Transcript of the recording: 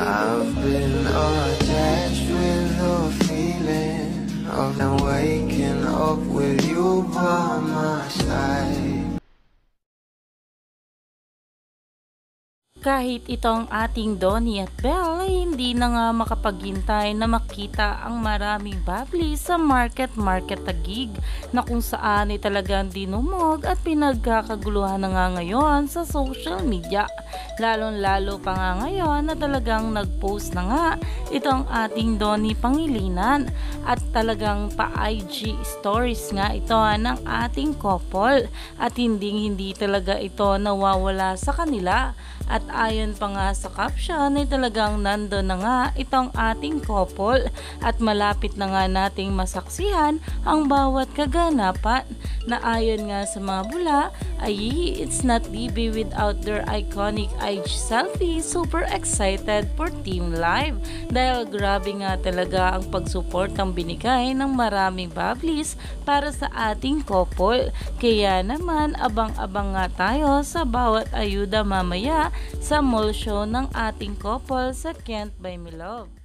I've been attached with the feeling of now waking up with you by my side. Kahit itong ating Donnie at Belle ay hindi na nga makapaghintay na makita ang maraming bubbly sa Market Taguig na kung saan ay talagang dinumog at pinagkakaguluhan na nga ngayon sa social media. Lalong-lalo pa nga ngayon na talagang nag-post na nga itong ating Donnie Pangilinan at talagang pa-IG stories nga ito ng ating couple at hindi talaga ito nawawala sa kanila. At ayon pa nga sa caption ay talagang nando na nga itong ating couple at malapit na nga nating masaksihan ang bawat kaganapan na ayon nga sa mga bula ay it's not DB without their iconic IG selfie. Super excited for Team Live dahil grabe nga talaga ang pag-support ang binigay ng maraming bubblies para sa ating couple. Kaya naman abang-abang nga tayo sa bawat ayuda mamaya sa mall show ng ating couple sa Can't Buy Me Love.